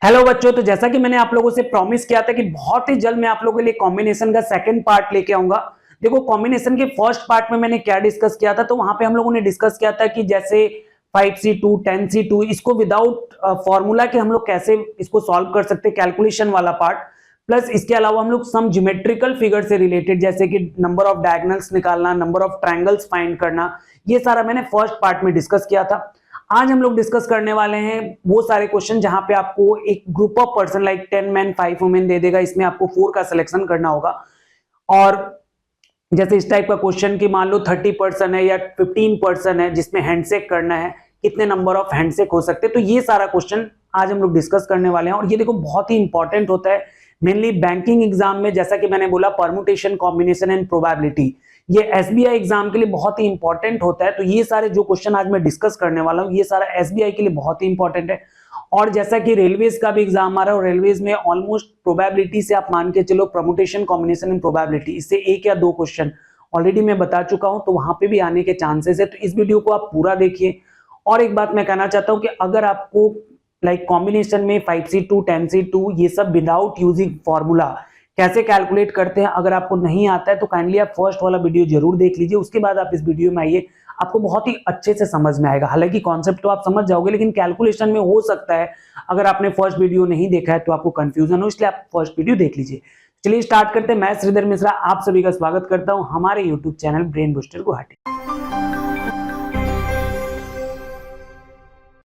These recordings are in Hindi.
हेलो बच्चों, तो जैसा कि मैंने आप लोगों से प्रॉमिस किया था कि बहुत ही जल्द मैं आप लोगों के लिए कॉम्बिनेशन का सेकंड पार्ट लेके आऊंगा। देखो, कॉम्बिनेशन के फर्स्ट पार्ट में मैंने क्या डिस्कस किया था, तो वहां पे हम लोगों ने डिस्कस किया था कि जैसे 5C2 10C2 इसको विदाउट फॉर्मूला के हम लोग कैसे इसको सॉल्व कर सकते, कैलकुलेशन वाला पार्ट। प्लस इसके अलावा हम लोग सम ज्योमेट्रिकल फिगर से रिलेटेड जैसे कि नंबर ऑफ डायगोनल्स निकालना, नंबर ऑफ ट्रायंगल्स फाइंड करना, ये सारा मैंने फर्स्ट पार्ट में डिस्कस किया था। आज हम लोग डिस्कस करने वाले हैं वो सारे क्वेश्चन जहां पे आपको एक group of person like 10 man 5 women they देगा, इसमें आपको 4 का सिलेक्शन करना होगा। और जैसे इस टाइप का क्वेश्चन कि मान लो 30 पर्सन है या 15 पर्सन है जिसमें हैंडशेक करना है, कितने नंबर ऑफ हैंडशेक हो सकते हैं, तो ये सारा क्वेश्चन आज हम लोग डिस्कस करने वाले हैं। और ये देखो बहुत ही इंपॉर्टेंट होता है मेनली बैंकिंग एग्जाम में, जैसा कि मैंने बोला परमुटेशन, कॉम्बिनेशन एंड प्रोबेबिलिटी, ये एसबीआई एग्जाम के लिए बहुत ही इंपॉर्टेंट होता है। तो ये सारे जो क्वेश्चन आज मैं डिस्कस करने वाला हूँ ये सारा एसबीआई के लिए बहुत ही इंपॉर्टेंट है। और जैसा कि रेलवेज का भी एग्जाम आ रहा है, और रेलवेज में ऑलमोस्ट प्रोबेबिलिटी से आप मान के चलो परमुटेशन, कॉम्बिनेशन एंड प्रोबेबिलिटी, इससे एक या दो क्वेश्चन ऑलरेडी मैं बता चुका हूं, तो वहां पे भी आने के चांसेस है। तो इस वीडियो को आप पूरा देखिए। और एक बात मैं कहना चाहता हूं कि अगर आपको लाइक कॉम्बिनेशन में 5C2 10C2 ये सब विदाउट यूजिंग फॉर्मूला कैसे कैलकुलेट करते हैं अगर आपको नहीं आता है, तो काइंडली आप फर्स्ट वाला वीडियो जरूर देख लीजिए, उसके बाद आप इस वीडियो में आइए, आपको बहुत ही अच्छे से समझ में आएगा। हालांकि कॉन्सेप्ट तो आप समझ जाओगे, लेकिन कैलकुलेशन में हो सकता है अगर आपने फर्स्ट वीडियो नहीं देखा है तो आपको कंफ्यूजन हो, इसलिए आप फर्स्ट वीडियो देख लीजिए। चलिए स्टार्ट करते हैं। मैं श्रीधर मिश्रा आप सभी का स्वागत करता हूं हमारे YouTube channel brain booster Guwahati.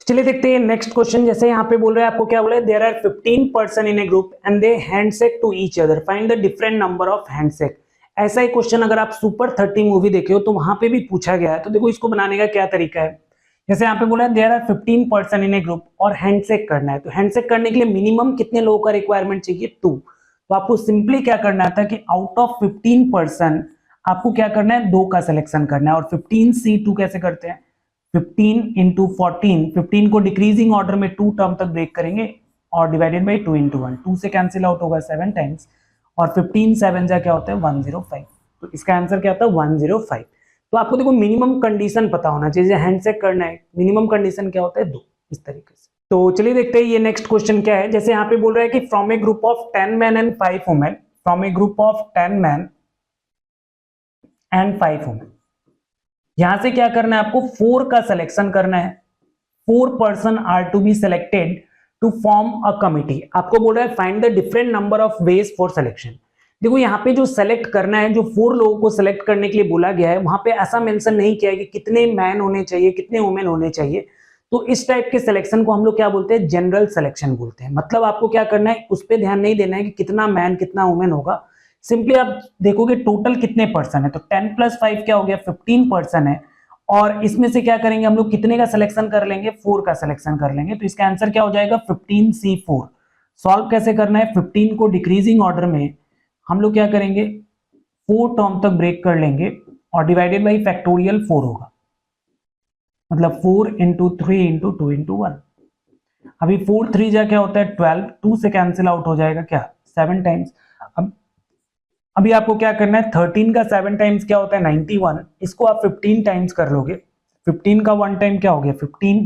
चलिए देखते हैं नेक्स्ट क्वेश्चन। जैसे यहाँ पे बोल रहे हैं, आपको क्या बोला है, there are 15 person in a group and they handshake to each other, find the different number of handshake. ऐसा ही क्वेश्चन अगर आप सुपर 30 मूवी देखे हो तो वहां पे भी पूछा गया है। तो देखो इसको बनाने का क्या तरीका है। जैसे यहाँ पे बोला है there are 15 person in a group और हैंडशेक करना है, तो हैंडशेक करने के लिए मिनिमम कितने लोगों का रिक्वायरमेंट चाहिए, 2। तो आपको सिंपली क्या करना था कि आउट ऑफ 15 पर्सन आपको क्या करना है, 2 का सिलेक्शन करना है। और 15C2 कैसे करते हैं, 15 इंटू 14, 15 को डिक्रीजिंग ऑर्डर में 2 टर्म तक ब्रेक करेंगे और डिवाइडेड बाई 2 इंटू 1, 2 से कैंसिल आउट होगा 7 टाइम्स, और 15 7 जा क्या होता है 105। तो इसका आंसर क्या होता है 105। तो आपको देखो मिनिमम कंडीशन पता होना चाहिए, हैंडशेक करना है, मिनिमम कंडीशन क्या होता है 2, इस तरीके से। तो चलिए देखते हैं ये नेक्स्ट क्वेश्चन क्या है। जैसे यहाँ पे बोल रहा है कि from a group of 10 man and 5 women, from a group of 10 man and 5 women, यहां से क्या करना है आपको 4 का सिलेक्शन करना है। 4 person are to be selected to form a committee. आपको बोल रहा है find the different number of ways for selection. देखो यहाँ पे जो सेलेक्ट करना है, जो 4 लोगों को सिलेक्ट करने के लिए बोला गया है, वहां पे ऐसा मेंशन नहीं किया है कि कितने मैन होने चाहिए, कितने वुमेन होने चाहिए। तो इस टाइप के सिलेक्शन को हम लोग क्या बोलते हैं, जनरल सिलेक्शन बोलते हैं। मतलब आपको क्या करना है, उस पर ध्यान नहीं देना है कि कितना मैन कितना वुमेन होगा। सिंपली आप देखोगे टोटल कितने पर्सन है, तो 10 + 5 क्या हो गया 15 पर्सन है, और इसमें से क्या करेंगे हम लोग, कितने का सिलेक्शन कर लेंगे, 4 का सिलेक्शन कर लेंगे। तो इसका आंसर क्या हो जाएगा 15C4। सॉल्व कैसे करना है, 15 को डिक्रीजिंग ऑर्डर में हम लोग क्या करेंगे 4 टर्म तक ब्रेक कर लेंगे और डिवाइडेड बाई फैक्टोरियल 4 होगा, मतलब 4 इंटू 3 इंटू 2 इंटू 1। अभी 4 3 जा क्या होता है 12, 2 से कैंसिल आउट हो जाएगा क्या 7 टाइम्स। अभी आपको क्या करना है, 13 का 7 टाइम्स क्या होता है 91, इसको आप 15 टाइम्स कर लोगे। 15 का 1 टाइम क्या हो गया 15,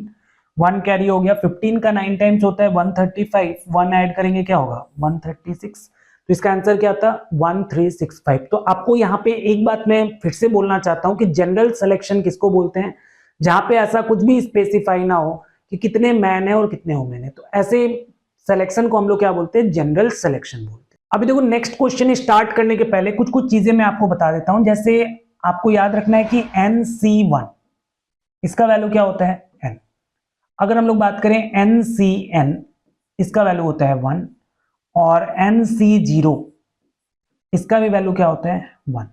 1 कैरी हो गया। 15 का 9 टाइम्स होता है 135, 1 ऐड करेंगे क्या होगा 136। तो इसका आंसर क्या था 1365। तो आपको यहाँ पे एक बात मैं फिर से बोलना चाहता हूँ कि जनरल सिलेक्शन किसको बोलते हैं, जहां पे ऐसा कुछ भी स्पेसिफाई ना हो कि कितने मैन है और कितने वुमेन है, तो ऐसे सिलेक्शन को हम लोग क्या बोलते हैं, जनरल सिलेक्शन बोलते हैं। अभी देखो नेक्स्ट क्वेश्चन स्टार्ट करने के पहले कुछ कुछ चीजें मैं आपको बता देता हूं। जैसे आपको याद रखना है कि NC1 इसका वैल्यू क्या होता है n। अगर हम लोग बात करें NCN इसका वैल्यू होता है 1, और NC0 इसका भी वैल्यू क्या होता है 1।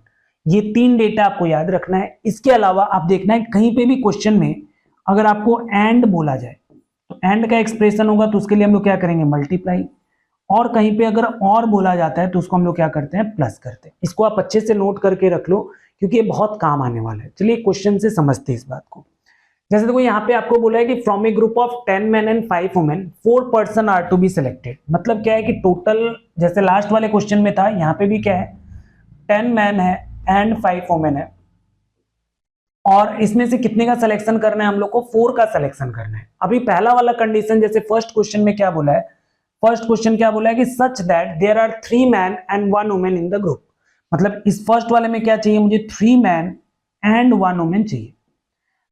ये 3 डेटा आपको याद रखना है। इसके अलावा आप देखना है कहीं पे भी क्वेश्चन में अगर आपको एंड बोला जाए तो एंड का एक्सप्रेशन होगा, तो उसके लिए हम लोग क्या करेंगे मल्टीप्लाई, और कहीं पे अगर और बोला जाता है तो उसको हम लोग क्या करते हैं प्लस करते हैं। इसको आप अच्छे से नोट करके रख लो क्योंकि ये बहुत काम आने वाला है। चलिए क्वेश्चन से समझते हैं इस बात को। जैसे देखो यहाँ पे आपको बोला है कि from a group of 10 man and 5 women 4 person are to be selected. मतलब क्या है कि टोटल जैसे लास्ट वाले क्वेश्चन में था, यहाँ पे भी क्या है 10 मैन है एंड 5 वुमेन है, और इसमें से कितने का सिलेक्शन करना है हम लोग को 4 का सिलेक्शन करना है। अभी पहला वाला कंडीशन जैसे फर्स्ट क्वेश्चन में क्या बोला है फर्स्ट क्वेश्चन क्या बोला है कि such that there are 3 man and 1 women in the group, मतलब इस फर्स्ट वाले में क्या चाहिए मुझे 3 मैन एंड 1 वुमेन चाहिए।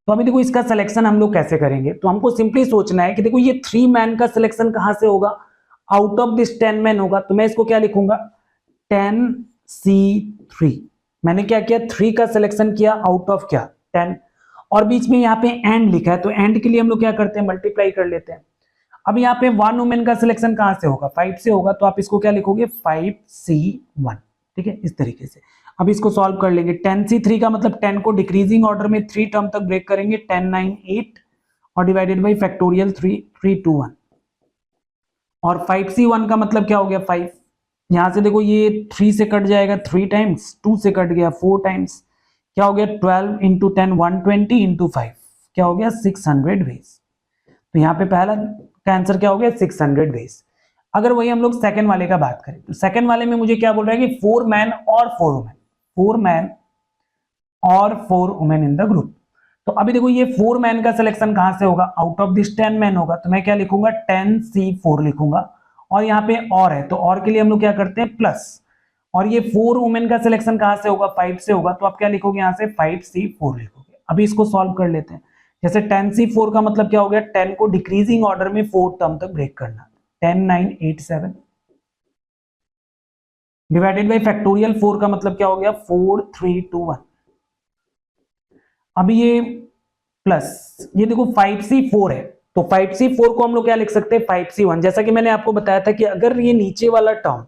तो अभी देखो इसका सिलेक्शन हम लोग कैसे करेंगे, तो हमको सिंपली सोचना है कि देखो ये 3 मैन का सिलेक्शन कहां से होगा, आउट ऑफ दिस 10 मैन होगा। तो मैं इसको क्या लिखूंगा 10C3, मैंने क्या किया 3 का सिलेक्शन किया आउट ऑफ क्या 10, और बीच में यहाँ पे एंड लिखा है, तो एंड के लिए हम लोग क्या करते हैं मल्टीप्लाई कर लेते हैं। अब यहाँ पे 1 वुमेन का सिलेक्शन कहां से होगा 5 से होगा, तो आप इसको क्या लिखोगे 5C1, ठीक है इस तरीके से। अब इसको सॉल्व कर लेंगे, 10C3 का मतलब 10 को डिक्रीजिंग ऑर्डर में 3 टर्म तक ब्रेक करेंगे, 10 9 8 और डिवाइडेड बाई फैक्टोरियल 3 3 2 1, और 5C1 का मतलब क्या हो गया 5, यहां से देखो ये 3 से कट जाएगा 3 टाइम्स, 2 से कट गया 4 टाइम्स, क्या हो गया 12 इंटू 10 120 इंटू 5 क्या हो गया 600 वेज। तो यहाँ पे पहला का आंसर क्या हो गया 600 वेज। अगर वही हम लोग सेकंड वाले का बात करें, तो सेकंड वाले में मुझे क्या बोल रहा है कि 4 मैन और 4 वुमेन, 4 मैन और 4 वुमेन इन द ग्रुप। तो अभी देखो ये 4 मैन का सिलेक्शन कहां से होगा, आउट ऑफ दिस 10 मैन होगा, तो मैं क्या लिखूंगा 10C4 लिखूंगा, और यहाँ पे और है तो और के लिए हम लोग क्या करते हैं प्लस, और ये 4 वुमेन का सिलेक्शन कहां से होगा 5 से होगा, तो आप क्या लिखोगे यहाँ से 5C4 लिखोगे। अभी इसको सॉल्व कर लेते हैं, जैसे 10C4 का मतलब क्या हो गया 10 को डिक्रीजिंग ऑर्डर में 4 टर्म तक ब्रेक करना, 10 9 8 7 डिवाइडेड बाई फैक्टोरियल 4 का मतलब क्या हो गया 4 3 2 1। अभी ये प्लस ये देखो 5C4 है, तो 5C4 को हम लोग क्या लिख सकते हैं 5C1, जैसा कि मैंने आपको बताया था कि अगर ये नीचे वाला टर्म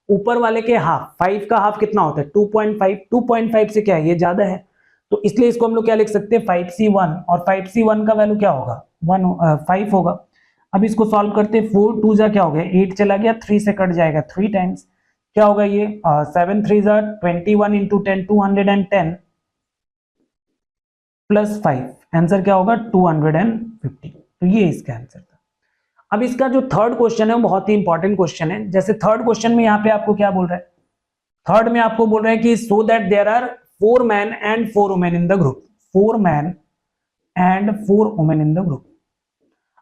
ऊपर वाले के हाफ, 5 का हाफ कितना होता है 2.5, 2.5 से क्या है ये ज्यादा है, तो इसलिए इसको हम लोग क्या लिख सकते हैं 5C1, और 5C1 का वैल्यू क्या होगा 5 होगा। अब इसको सॉल्व करते हैं, 4 2 जा क्या हो गया 8 चला गया, 3 से कट जाएगा 3 टाइम्स, क्या होगा ये 7 3 जा 21 इंटू 10 210 प्लस 5, आंसर क्या होगा 250। तो ये इसका आंसर था। अब इसका जो थर्ड क्वेश्चन है वो बहुत ही इंपॉर्टेंट क्वेश्चन है। जैसे थर्ड क्वेश्चन में यहाँ पे आपको क्या बोल रहा है, थर्ड में आपको बोल रहा है कि so that there are 4 man and 4 women in the group, 4 man and 4 women in the group.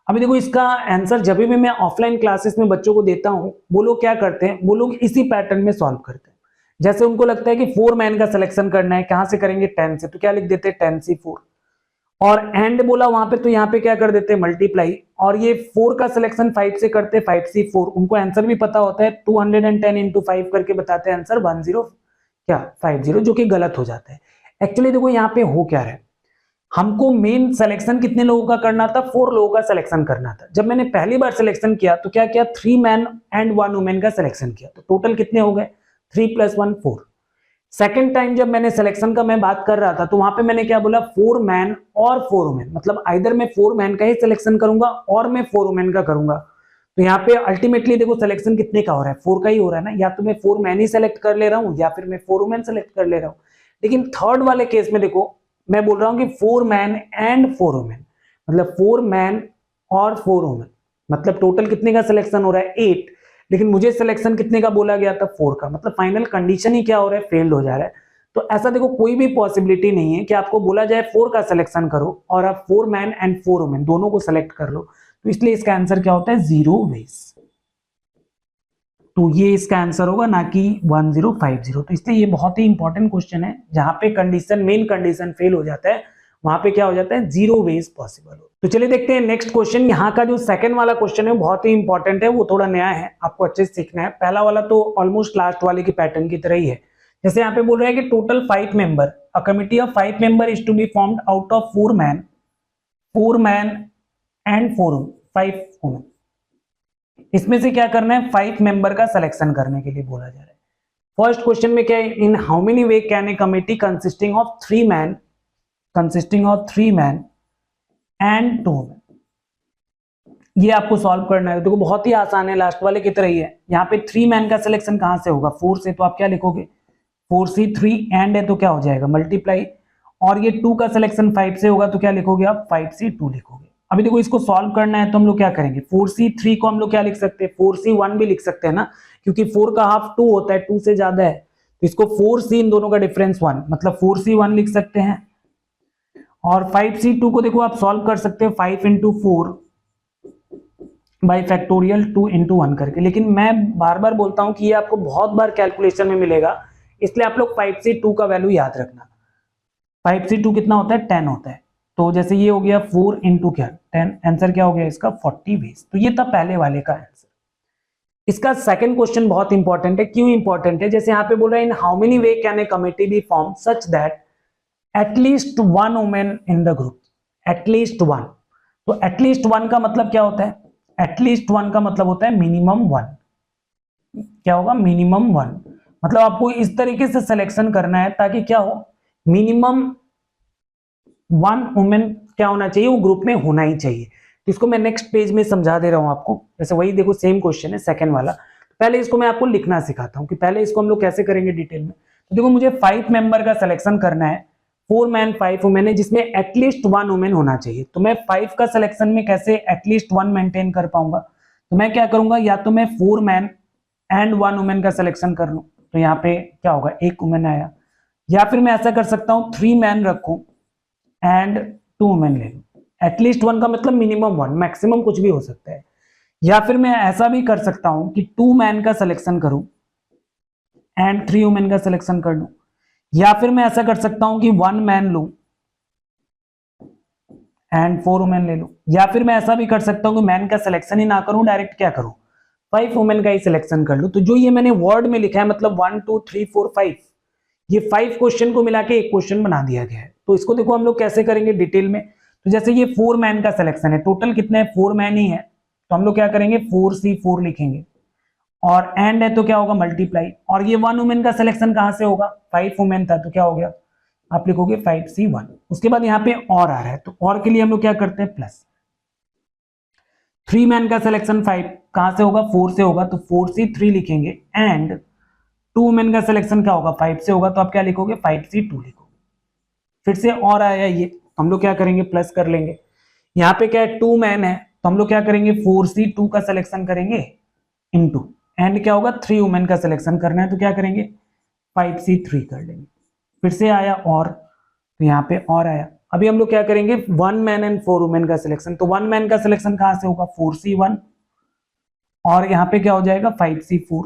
अभी देखो इसका आंसर जब भी मैं ऑफलाइन क्लासेस में बच्चों को देता हूं, वो लोग क्या करते हैं, वो लोग इसी पैटर्न में सॉल्व करते हैं। जैसे उनको लगता है कि 4 मैन का सिलेक्शन करना है, कहां से करेंगे 10 से, तो क्या लिख देते हैं 10C4, और एंड बोला वहां पे तो यहाँ पे क्या कर देते हैं मल्टीप्लाई, और ये 4 का सिलेक्शन 5 से करते हैं 5C4, उनको आंसर भी पता होता है 210 इंटू 5 करके बताते हैं आंसर 1050, जो कि गलत हो जाता है। एक्चुअली देखो यहाँ पे हो क्या रहा है, हमको मेन सिलेक्शन कितने लोगों का करना था 4 लोगों का सिलेक्शन करना था। जब मैंने पहली बार सिलेक्शन किया तो क्या किया 3 मैन एंड 1 वुमेन का सिलेक्शन किया, तो टोटल कितने हो गए 3 + 1 4। सेकेंड टाइम जब मैंने सिलेक्शन का मैं बात कर रहा था तो वहां पे मैंने क्या बोला 4 मैन और 4 वुमेन, मतलब आइदर मैं 4 मैन का ही सिलेक्शन करूंगा और मैं 4 वुमेन का करूंगा। तो यहाँ पे अल्टीमेटली देखो सिलेक्शन कितने का हो रहा है 4 का ही हो रहा है ना, या तो मैं 4 मैन ही सेलेक्ट कर ले रहा हूँ या फिर मैं 4 वुमेन सेलेक्ट कर ले रहा हूँ। लेकिन थर्ड वाले केस में देखो मैं बोल रहा हूँ कि 4 मैन एंड 4 वुमेन, मतलब 4 मैन और 4 वुमेन, मतलब टोटल कितने का सिलेक्शन हो रहा है 8, लेकिन मुझे सिलेक्शन कितने का बोला गया था 4 का, मतलब फाइनल कंडीशन ही क्या हो रहा है फेल्ड हो जा रहा है। तो ऐसा देखो कोई भी पॉसिबिलिटी नहीं है कि आपको बोला जाए 4 का सिलेक्शन करो और आप 4 मैन एंड 4 वुमेन दोनों को सिलेक्ट कर लो, तो इसलिए इसका आंसर क्या होता है 0 वेज। तो ये इसका आंसर होगा ना कि 1050। तो इसलिए ये बहुत ही इंपॉर्टेंट क्वेश्चन है, जहां पे कंडीशन मेन कंडीशन फेल हो जाता है वहां पे क्या हो जाता है 0 वेज पॉसिबल हो। तो चलिए देखते हैं नेक्स्ट क्वेश्चन। यहाँ का जो सेकंड वाला क्वेश्चन है बहुत ही इंपॉर्टेंट है, वो थोड़ा नया है, आपको अच्छे से सीखना है। पहला वाला तो ऑलमोस्ट लास्ट वाले की पैटर्न की तरह ही है। जैसे यहाँ पे बोल रहा है कि total 5 member, a committee of 5 member is to be formed out of 4 man and 5 women. इसमें से क्या करना है 5 मेंबर का सिलेक्शन करने के लिए बोला जा रहा है। फर्स्ट क्वेश्चन में क्या है, in how many way can a committee consisting of 3 man and 2 women, ये आपको सॉल्व करना है। देखो बहुत ही आसान है, लास्ट वाले की तरह ही है। यहाँ पे 3 मैन का सिलेक्शन कहां से होगा 4 से, तो आप क्या लिखोगे 4C3 एंड है तो क्या हो जाएगा मल्टीप्लाई, और ये 2 का सिलेक्शन 5 से होगा तो क्या लिखोगे आप 5C2 लिखोगे। अभी देखो इसको सॉल्व करना है तो हम लोग क्या करेंगे 4C3 को हम लोग क्या लिख सकते हैं 4C1 भी लिख सकते हैं ना, क्योंकि 4 का हाफ 2 होता है, 2 से ज्यादा है, तो इसको 4C इन दोनों का डिफरेंस 1, मतलब 4C1 लिख सकते हैं। और 5C2 को देखो आप सॉल्व कर सकते हैं 5 इंटू 4 बाई फैक्टोरियल 2 इंटू 1 करके। लेकिन मैं बार बार बोलता हूं कि ये आपको बहुत बार कैलकुलेशन में मिलेगा, इसलिए आप लोग 5c2 का वैल्यू याद रखना। 5c2 कितना होता है, 10 होता है। तो जैसे ये हो गया 4 इंटू क्या 10, आंसर क्या हो गया इसका 40 वेज। तो ये था पहले वाले का आंसर। इसका सेकंड क्वेश्चन बहुत इंपॉर्टेंट है। क्यों इंपॉर्टेंट है, जैसे यहाँ पे बोल रहा है in how many way can a committee be form such that at least one women in the group, at least one. तो एटलीस्ट वन का मतलब क्या होता है, एटलीस्ट वन का मतलब होता है मिनिमम वन। क्या होगा, मिनिमम वन। मतलब आपको इस तरीके से सिलेक्शन करना है ताकि क्या हो, मिनिमम वन वुमेन क्या होना चाहिए, वो ग्रुप में होना ही चाहिए। तो इसको मैं नेक्स्ट पेज में समझा दे रहा हूं आपको। जैसे वही देखो सेम क्वेश्चन है सेकंड वाला। पहले इसको मैं आपको लिखना सिखाता हूं कि पहले इसको हम लोग कैसे करेंगे डिटेल में। तो देखो मुझे 5 मेंबर का सिलेक्शन करना है, 4 मैन 5 वुमेन है, जिसमें एटलीस्ट वन वुमेन होना चाहिए। तो मैं 5 का सिलेक्शन में कैसे एटलीस्ट वन मेंटेन कर पाऊंगा, तो मैं क्या करूंगा, या तो मैं 4 मैन एंड 1 वुमेन का सिलेक्शन कर लूं, तो यहाँ पे क्या होगा, 1 वुमेन आया। या फिर मैं ऐसा कर सकता हूं 3 मैन रखूं एंड 2 वुमेन ले लूं। एटलीस्ट वन का मतलब मिनिमम वन, मैक्सिमम कुछ भी हो सकता है। या फिर मैं ऐसा भी कर सकता हूं कि 2 मैन का सिलेक्शन करूं एंड 3 वुमेन का सिलेक्शन कर लूं। या फिर मैं ऐसा कर सकता हूं कि 1 मैन लूं एंड 4 वुमेन ले लूं। या फिर मैं ऐसा भी कर सकता हूं कि मैन का सिलेक्शन ही ना करूं, डायरेक्ट क्या करूं, 5 वुमेन का ही सिलेक्शन कर लूं। तो जो ये मैंने वर्ड में लिखा है, मतलब 1 2 3 4 5, ये 5 क्वेश्चन को मिला के एक क्वेश्चन बना दिया गया है। तो इसको देखो हम लोग कैसे करेंगे डिटेल में। तो जैसे ये 4 मैन का सिलेक्शन है, टोटल कितने है, 4 मैन ही है, तो हम लोग क्या करेंगे 4c4 लिखेंगे, और एंड है तो क्या होगा मल्टीप्लाई। और ये 1 वुमेन का सिलेक्शन कहां से होगा, 5 वुमेन था तो क्या हो गया, आप लिखोगे 5c1। उसके बाद यहाँ पे और आ रहा है, तो और के लिए हम लोग क्या करते हैं प्लस। 3 मैन का सिलेक्शन 5 कहां से होगा, 4 से होगा, तो 4c3 लिखेंगे। एंड 2 वुमेन का सिलेक्शन क्या होगा, 5 से होगा, तो आप क्या लिखोगे 5c2 लिखोगे। फिर से और आया ये, तो हम लोग क्या करेंगे प्लस कर लेंगे। यहाँ पे क्या है 2 मैन है, तो हम लोग क्या करेंगे 4c2 का सिलेक्शन करेंगे इनटू, एंड क्या होगा 3 वुमेन का सिलेक्शन करना है, तो क्या करेंगे 5c3 कर लेंगे। फिर से आया और, तो यहाँ पे और आया। अभी हम लोग क्या करेंगे 1 मैन एंड 4 वुमेन का सिलेक्शन। तो 1 मैन का सिलेक्शन कहां से होगा 4c1, और यहाँ पे क्या हो जाएगा 5c4,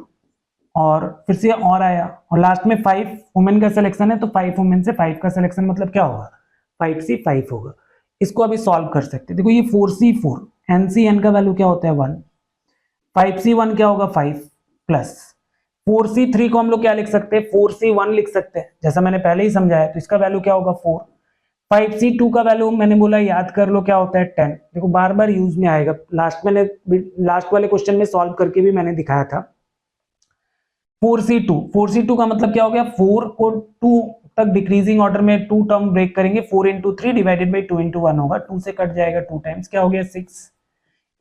और फिर से और आया, और लास्ट में 5 वुमेन का सिलेक्शन है, तो 5 वुमेन से 5 का सिलेक्शन मतलब क्या होगा 5c5 होगा। इसको अभी सॉल्व कर सकते हैं। देखो ये 4c4, एनसीएन का वैल्यू क्या होता है 1, 5c1 क्या होगा 5, प्लस 4c3 को हम लोग क्या लिख सकते हैं 4c1 लिख सकते हैं, जैसा मैंने पहले ही समझाया। तो इसका वैल्यू क्या होगा 4। 5c2 का वैल्यू मैंने बोला याद कर लो क्या होता है 10। देखो बार बार यूज में आएगा, लास्ट वाले क्वेश्चन में सॉल्व करके भी मैंने दिखाया था। 4c2 का मतलब क्या हो गया, 4 को 2 तक डिक्रीजिंग ऑर्डर में 2 टर्म ब्रेक करेंगे, 4 इंटू 3 डिवाइडेड बाई 2 इंटू 1 होगा, 2 से कट जाएगा 2 टाइम्स, क्या हो गया 6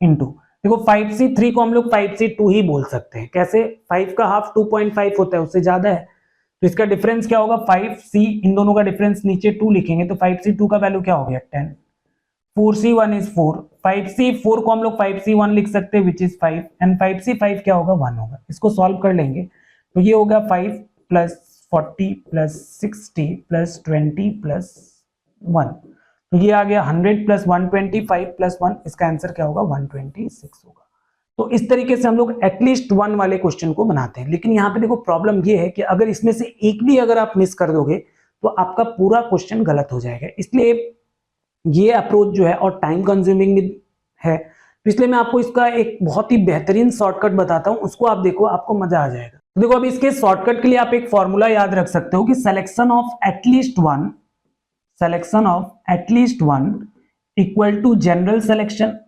इंटू। देखो 5c3 को हम लोग 5c2 ही बोल सकते हैं। कैसे, 5 का हाफ 2.5 होता है, उससे ज्यादा है, तो इसका डिफरेंस क्या होगा 5c, इन दोनों का डिफरेंस नीचे 2 लिखेंगे, तो 5c2 का वैल्यू क्या हो गया 10। 4c1 इज 4, 5c4 को हम लोग 5c1 लिख सकते हैं विच इज 5, एंड 5c5 क्या होगा 1 होगा। इसको सॉल्व कर लेंगे, तो ये होगा 5 प्लस 40 प्लस 60 प्लस 20 प्लस 1, तो ये आ गया 100 प्लस 125 प्लस 1, इसका आंसर क्या होगा 126 होगा। तो इस तरीके से हम लोग एटलीस्ट वन वाले क्वेश्चन को बनाते हैं। लेकिन यहाँ पे देखो प्रॉब्लम ये है कि अगर इसमें से एक भी अगर आप मिस कर दोगे तो आपका पूरा क्वेश्चन गलत हो जाएगा। इसलिए ये अप्रोच जो है और टाइम कंज्यूमिंग है, तो इसलिए मैं आपको इसका एक बहुत ही बेहतरीन शॉर्टकट बताता हूं, उसको आप देखो, आपको मजा आ जाएगा। देखो अब इसके शॉर्टकट के लिए आप एक फॉर्मूला याद रख सकते हो कि selection of at least one equal to general selection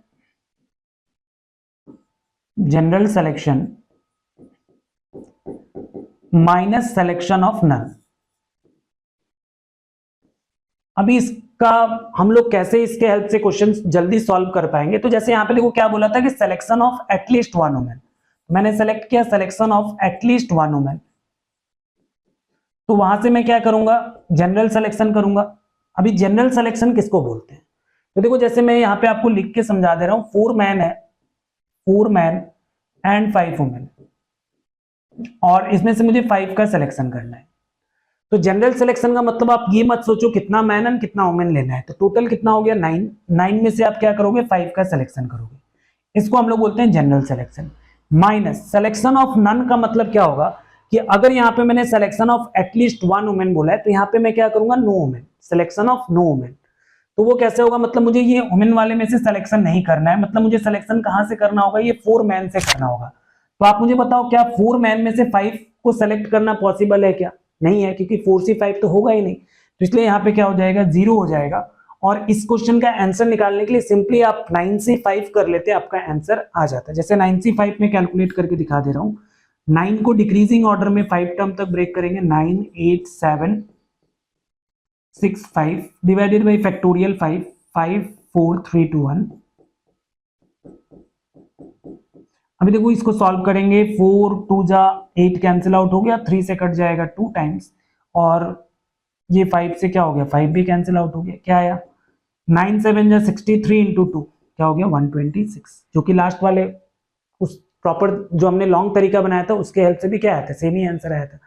minus selection of none. अभी इसका हम लोग कैसे इसके हेल्प से क्वेश्चन जल्दी सॉल्व कर पाएंगे, तो जैसे यहां पे देखो क्या बोला था कि selection of at least one women, मैंने सेलेक्ट किया selection of at least one women, तो वहां से मैं क्या करूंगा जनरल सिलेक्शन करूंगा। अभी जनरल सिलेक्शन किसको बोलते हैं, तो देखो जैसे मैं यहाँ पे आपको लिख के समझा दे रहा हूं, 4 मैन है, 4 मैन एंड 5 वुमेन, और इसमें से मुझे 5 का सिलेक्शन करना है। तो जनरल सिलेक्शन का मतलब आप ये मत सोचो कितना मैन एंड कितना वुमेन लेना है, तो टोटल कितना हो गया 9 में से आप क्या करोगे 5 का सिलेक्शन करोगे। इसको हम लोग बोलते हैं general selection. Minus selection of none का मतलब क्या होगा कि अगर यहाँ पे मैंने selection of at least one women बोला है तो यहाँ पे मैं क्या करूंगा, no women, selection of no women. तो वो कैसे होगा, मतलब मुझे ये वुमेन वाले में से सिलेक्शन नहीं करना है, मतलब मुझे सिलेक्शन कहां से करना होगा, ये 4 मैन से करना होगा। तो आप मुझे बताओ क्या 4 मैन में से 5 को सिलेक्ट करना पॉसिबल है क्या? नहीं है, क्योंकि 4 से 5 तो होगा ही नहीं। तो इसलिए यहाँ पे क्या हो जाएगा, 0 हो जाएगा। और इस क्वेश्चन का आंसर निकालने के लिए सिंपली आप 9 से 5 कर लेते हैं, आपका आंसर आ जाता है। जैसे 9 से 5 में कैलकुलेट करके दिखा दे रहा हूं। 9 को डिक्रीजिंग ऑर्डर में 5 टर्म तक ब्रेक करेंगे, 9 8 7 6 5 डिवाइडेड बाई फैक्टोरियल 5 5 4 3 2 1। अभी देखो इसको सॉल्व करेंगे, 4 2 जा 8 कैंसिल आउट हो गया, 3 से कट जाएगा 2 टाइम्स, और ये 5 से क्या हो गया, 5 भी कैंसिल आउट हो गया। क्या आया, 9 7 जा 63 इंटू 2 क्या हो गया, 126, जो कि लास्ट वाले उस प्रॉपर जो हमने लॉन्ग तरीका बनाया था उसके हेल्प से भी क्या आया था, सेम ही आंसर आया था।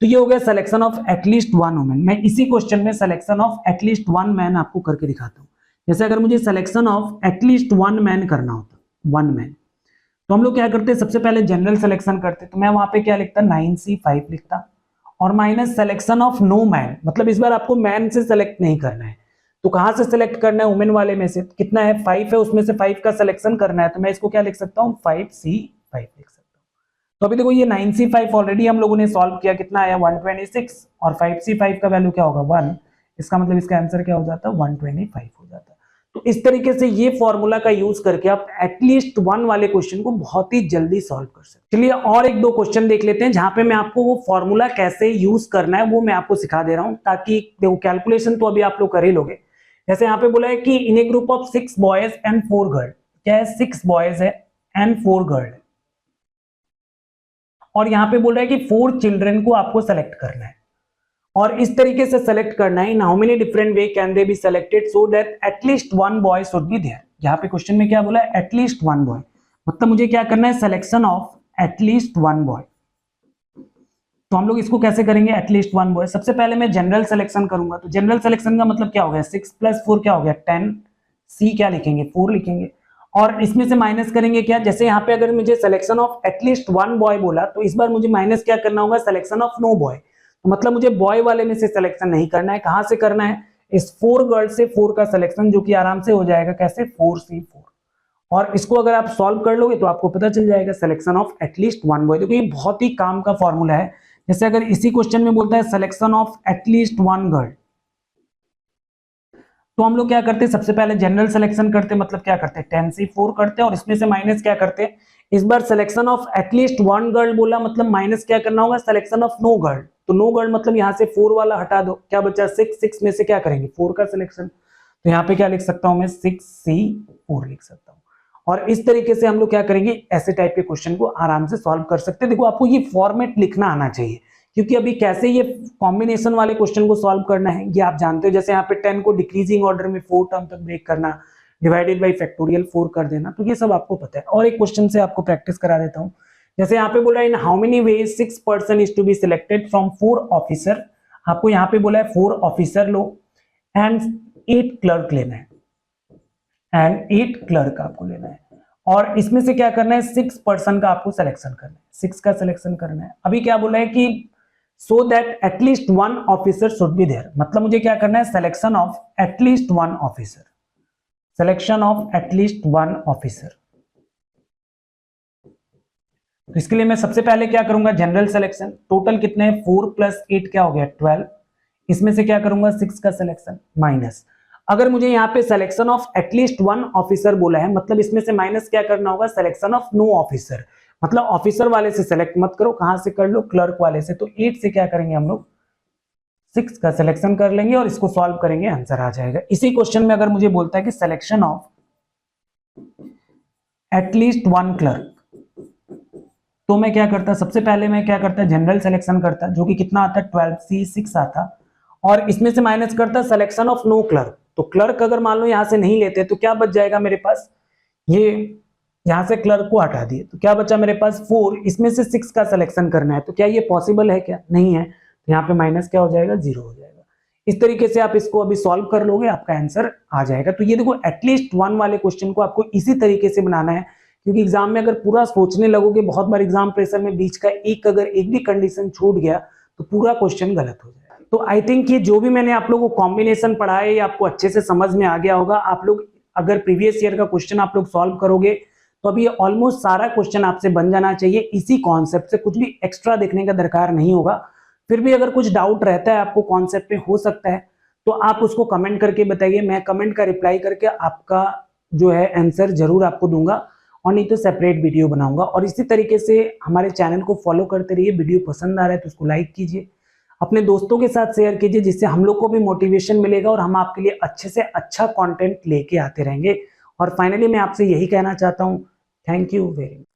तो ये हो गया selection of at least one women. मैं इसी क्वेश्चन में selection of at least one man आपको करके दिखाता हूं। जैसे अगर मुझे selection of at least one man करना होता, वन मैन, तो हम लोग क्या करते हैं, सबसे पहले जनरल सिलेक्शन करते। तो मैं वहां पे क्या लिखता, 9C5 लिखता, और minus selection of no man, मतलब इस बार आपको मैन से सिलेक्ट नहीं करना है। तो कहां से सिलेक्ट करना है, वुमेन वाले में से। कितना है, 5 है, उसमें से 5 का सिलेक्शन करना है। तो मैं इसको क्या लिख सकता हूं, 5C5 लिख सकता हूं। तो अभी देखो ये 9C5 ऑलरेडी हम लोगों ने सॉल्व किया, कितना आया 126, और 5C5 का वैल्यू क्या होगा 1, इसका मतलब इसका आंसर क्या हो जाता है 125 हो जाता है। तो इस तरीके से ये फॉर्मूला का यूज करके आप एटलीस्ट वन वाले क्वेश्चन को बहुत ही जल्दी सॉल्व कर सकते हैं। चलिए और एक दो क्वेश्चन देख लेते हैं जहां पे मैं आपको वो फॉर्मूला कैसे यूज करना है वो मैं आपको सिखा दे रहा हूं, ताकि देखो कैलकुलेशन तो अभी आप लोग कर ही लोगे। जैसे यहाँ पे बोला है कि in a group of 6 boys and 4 girl, क्या है 6 बॉयज है एंड 4 गर्ल है, और यहाँ पे बोल रहा है कि 4 चिल्ड्रन को आपको सेलेक्ट करना है, और इस तरीके से सेलेक्ट करना है। In how many different way can they be selected so that at least one boy should be there. यहाँ पे क्वेश्चन में क्या बोला है, एटलीस्ट वन बॉय, मतलब मुझे क्या करना है, selection of at least one boy. तो हम लोग इसको कैसे करेंगे, एटलीस्ट वन बॉय, सबसे पहले मैं जनरल सिलेक्शन करूंगा। तो जनरल सिलेक्शन का मतलब क्या हो गया, 6 + 4 क्या हो गया 10, सी क्या लिखेंगे 4 लिखेंगे, और इसमें से माइनस करेंगे क्या, जैसे यहाँ पे अगर मुझे selection of at least one boy बोला तो इस बार मुझे माइनस क्या करना होगा, सिलेक्शन ऑफ नो बॉय। तो मतलब मुझे बॉय वाले में से सिलेक्शन नहीं करना है, कहां से करना है, इस 4 गर्ल से 4 का सिलेक्शन, जो कि आराम से हो जाएगा कैसे 4C4। और इसको अगर आप सॉल्व कर लोगे तो आपको पता चल जाएगा selection of at least one boy. देखो ये बहुत ही काम का फॉर्मूला है। जैसे अगर इसी क्वेश्चन में बोलता है selection of at least one girl, तो हम लोग क्या करते हैं, सबसे पहले जनरल सिलेक्शन करते हैं, मतलब क्या करते हैं 10C4 करते हैं, और इसमें से माइनस क्या करते हैं, इस बार selection of at least one girl बोला, मतलब माइनस क्या करना होगा, सिलेक्शन ऑफ नो गर्ल। तो नो गर्ल मतलब यहाँ से 4 वाला हटा दो, क्या बचा 6, 6 में से क्या करेंगे 4 का सिलेक्शन। तो यहाँ पे क्या लिख सकता हूं मैं 6C4 लिख सकता हूँ। और इस तरीके से हम लोग क्या करेंगे, ऐसे टाइप के क्वेश्चन को आराम से सॉल्व कर सकते हैं। देखो आपको ये फॉर्मेट लिखना आना चाहिए, क्योंकि अभी कैसे ये कॉम्बिनेशन वाले क्वेश्चन को सॉल्व करना है ये आप जानते हो। जैसे यहाँ पे 10 को डिक्रीजिंग ऑर्डर में 4 टर्म तक ब्रेक करना, डिवाइडेड बाई फैक्टोरियल 4 कर देना, तो ये सब आपको पता है। और एक क्वेश्चन से आपको प्रैक्टिस करा देता हूँ। जैसे यहाँ पे बोला in how many ways 6 person is to be selected from 4 officer. आपको यहाँ पे बोला है 4 ऑफिसर लो एंड 8 क्लर्क लेना है, एंड 8 क्लर्क आपको लेना है, और इसमें से क्या करना है 6 पर्सन का आपको सिलेक्शन करना है, 6 का सिलेक्शन करना है। अभी क्या बोला है कि so that at least one officer should be there, मतलब मुझे क्या करना है, selection of at least one officer, selection of at least one officer. तो इसके लिए मैं सबसे पहले क्या करूंगा, जनरल सिलेक्शन, टोटल कितने हैं 4 + 8 क्या हो गया 12, इसमें से क्या करूंगा 6 का सिलेक्शन, माइनस, अगर मुझे यहाँ पे selection of at least one officer बोला है, मतलब इसमें से माइनस क्या करना होगा, सिलेक्शन ऑफ नो ऑफिसर, मतलब ऑफिसर वाले से सिलेक्ट मत करो, कहां से कर लो, क्लर्क वाले से। तो 8 से क्या करेंगे हम लोग 6 का सिलेक्शन कर लेंगे, और इसको सॉल्व करेंगे, आंसर आ जाएगा। इसी क्वेश्चन में अगर मुझे बोलता है कि selection of at least one clerk, तो मैं क्या करता, सबसे पहले मैं क्या करता, जनरल सिलेक्शन करता, जो कि कितना आता 12C6 आता, और इसमें से माइनस करता सिलेक्शन ऑफ नो क्लर्क। तो क्लर्क अगर मान लो यहां से नहीं लेते तो क्या बच जाएगा मेरे पास, ये यहां से क्लर्क को हटा दिए, तो क्या बचा मेरे पास 4, इसमें से 6 का सिलेक्शन करना है। तो क्या ये पॉसिबल है, क्या नहीं है, तो यहाँ पे माइनस क्या हो जाएगा 0 हो जाएगा। इस तरीके से आप इसको अभी सॉल्व कर लोगे, आपका आंसर आ जाएगा। तो ये देखो एटलीस्ट वन वाले क्वेश्चन को आपको इसी तरीके से बनाना है, क्योंकि एग्जाम में अगर पूरा सोचने लगोगे, बहुत बार एग्जाम प्रेशर में बीच का अगर एक भी कंडीशन छूट गया तो पूरा क्वेश्चन गलत हो जाएगा। तो आई थिंक ये जो भी मैंने आप लोगों को कॉम्बिनेशन पढ़ाया है आपको अच्छे से समझ में आ गया होगा। आप लोग अगर प्रीवियस ईयर का क्वेश्चन आप लोग सॉल्व करोगे तो अभी ऑलमोस्ट सारा क्वेश्चन आपसे बन जाना चाहिए इसी कॉन्सेप्ट से, कुछ भी एक्स्ट्रा देखने का दरकार नहीं होगा। फिर भी अगर कुछ डाउट रहता है आपको कॉन्सेप्ट में, हो सकता है तो आप उसको कमेंट करके बताइए, मैं कमेंट का रिप्लाई करके आपका जो है आंसर जरूर आपको दूंगा, और नहीं तो सेपरेट वीडियो बनाऊंगा। और इसी तरीके से हमारे चैनल को फॉलो करते रहिए। वीडियो पसंद आ रहा है तो उसको लाइक कीजिए, अपने दोस्तों के साथ शेयर कीजिए, जिससे हम लोग को भी मोटिवेशन मिलेगा और हम आपके लिए अच्छे से अच्छा कंटेंट लेके आते रहेंगे। और फाइनली मैं आपसे यही कहना चाहता हूँ, थैंक यू वेरी मच।